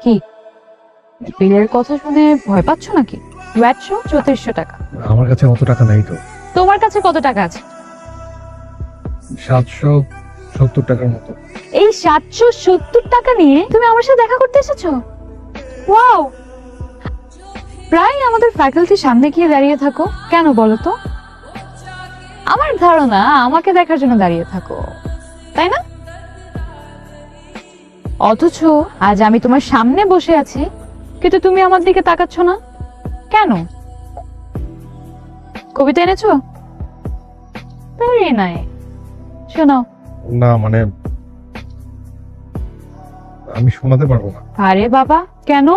কি বিলের কথা শুনে ভয় পাচ্ছ নাকি? ভ্যাট 3400 টাকা। আমার কাছে অত টাকা নাই তো। তোমার কাছে কত টাকা আছে? 770 টাকার মতো। এই 770 টাকা নিয়ে তুমি আমার সাথে দেখা করতে এসেছো? ওয়াও, প্রায় আমাদের ফ্যাকাল্টির সামনে গিয়ে দাঁড়িয়ে থাকো কেন বলো তো? আমার ধারণা আমাকে দেখার জন্য দাঁড়িয়ে থাকো, তাই না? অথচ আজ আমি তোমার সামনে বসে আছি, কিন্তু তুমি আমার দিকে তাকাচ্ছ না কেন? কবিতা এনেছো? ভেরি নাইস, শোনাও। না মানে আমি শোনাতে পারবো না। আরে বাবা, কেন?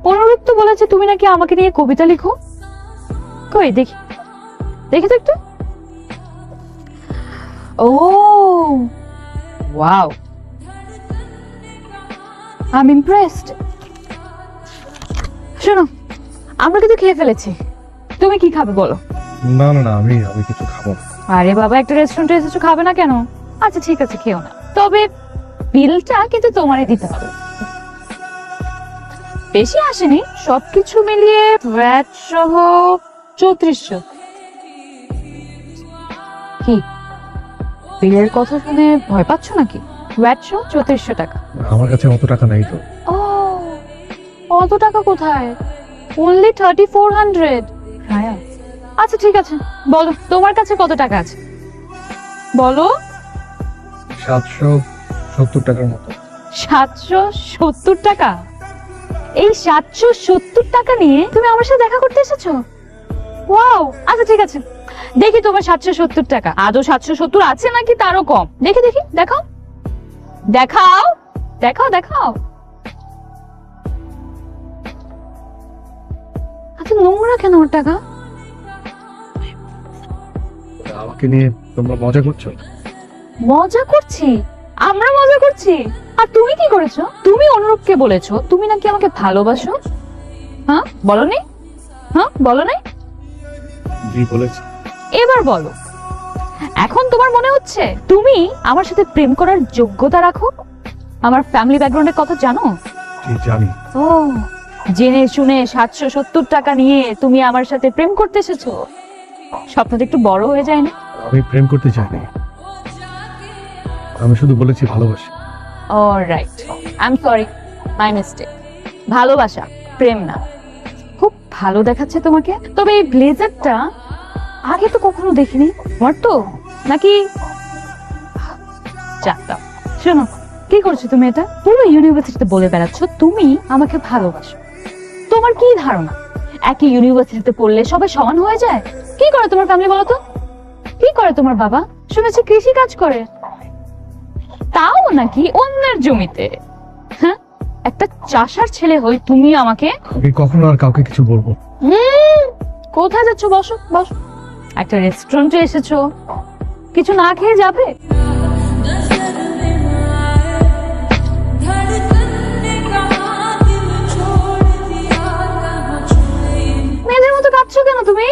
অনুরূপ তো বলেছে তুমি নাকি আমাকে নিয়ে কবিতা লিখো। কই দেখি, দেখি তো একটু। ও ওয়াও, আই এম ইমপ্রেসড। শোনো, আমরা কিন্তু খেয়ে ফেলেছি, তুমি কি খাবে বলো? না না না, আমি আমি কিছু খাবো না। আরে বাবা, একটা রেস্টুরেন্টে এসেছো, খাবে না কেন? আচ্ছা ঠিক আছে, খেও না, তবে বিলটা কিন্তু তোমারই দিতে হবে। বেশি আসেনি, সবকিছু মিলিয়ে ভ্যাট সহ 3400। কি বিলের কথা শুনে ভয় পাচ্ছ নাকি? ভ্যাট সহ 3400 টাকা। আমার কাছে অত টাকা নাই তো। ও, অত টাকা কোথায়? অনলি 3400। রায়া, আচ্ছা ঠিক আছে, বলো তোমার কাছে কত টাকা আছে, বলো। 770 টাকার মতো। 770 টাকা? এই 770 টাকা নিয়ে তুমি আমার সাথে দেখা করতে এসেছো? ওয়াও, আচ্ছা ঠিক আছে, দেখি তোমার 770 টাকা আদৌ 770 আছে নাকি তারও কম। দেখি দেখি, দেখাও দেখাও দেখাও দেখাও। আচ্ছা নোংরা কেন ওর টাকা? আমাকে নিয়ে তোমরা মজা করছো? মজা করছি? আমরা মজা করছি? আর তুমি কি করেছো? তুমি অনুরূপকে বলেছো তুমি নাকি আমাকে ভালোবাসো। হ্যাঁ বলনি? হ্যাঁ বলো নাই? জি বলেছি। এবার বলো, এখন তোমার মনে হচ্ছে তুমি আমার সাথে প্রেম করার যোগ্যতা রাখো? আমার ফ্যামিলি ব্যাকগ্রাউন্ডের কথা জানো? জি জানি। ও, জেনে শুনে 770 টাকা নিয়ে তুমি আমার সাথে প্রেম করতে এসেছো? স্বপ্নটা একটু বড় হয়ে যায় না? আমি প্রেম করতে চাইনি, আমি শুধু বলেছি ভালোবাসি। Alright, I am sorry, my mistake. ভালোবাসা, প্রেম না। খুব ভালো দেখাচ্ছে তোমাকে, তবে এই ব্লেজারটা আগে তো কখনো দেখিনি। তোমার তো নাকি? জানতাম। শোনো, কি করছো তুমি? এটা পুরো ইউনিভার্সিটিতে বলে বেড়াচ্ছ তুমি আমাকে ভালোবাসো। তোমার কি ধারণা একই ইউনিভার্সিটিতে পড়লে সবাই সমান হয়ে যায়? কি করে তোমার ফ্যামিলি বলো তো? কি করে তোমার বাবা? শুনেছি কৃষি কাজ করে, তাও নাকি অন্যের জমিতে। হ্যাঁ, একটা চাষার ছেলে হই তুমি আমাকে? আমি কখনো আর কাউকে কিছু বলবো না। কোথায় যাচ্ছ? বসো বসো, একটা রেস্টুরেন্টে এসেছো, কিছু না খেয়ে যাবে? মেয়েদের মতো কাঁদছো কেন তুমি?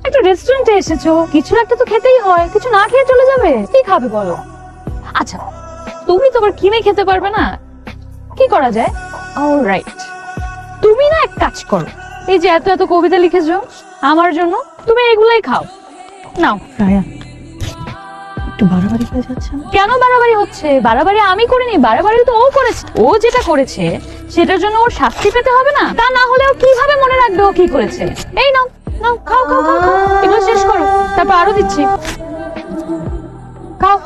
একটা রেস্টুরেন্টে এসেছো, কিছু একটা তো খেতেই হয়, কিছু না খেয়ে চলে যাবে? কি খাবে বলো? আচ্ছা, তুমি তো আবার কিনে খেতে পারবে না, কি করা যায়? অলরাইট, তুমি না এক কাজ করো, এই যে এত এত কবিতা লিখেছো আমার জন্য, তুমি এগুলাই খাও। নাও। রায়া, একটু বাড়াবাড়ি হয়ে যাচ্ছে না? কেন বাড়াবাড়ি হচ্ছে? বাড়াবাড়ি আমি করিনি, বাড়াবাড়ি তো ও করেছে। ও যেটা করেছে সেটার জন্য ওর শাস্তি পেতে হবে না? তা না হলে ও কিভাবে মনে রাখবে ও কি করেছে? এই নাও নাও, খাও খাও খাও খাও, এগুলো শেষ করো, তারপর আরো দিচ্ছি, খাও।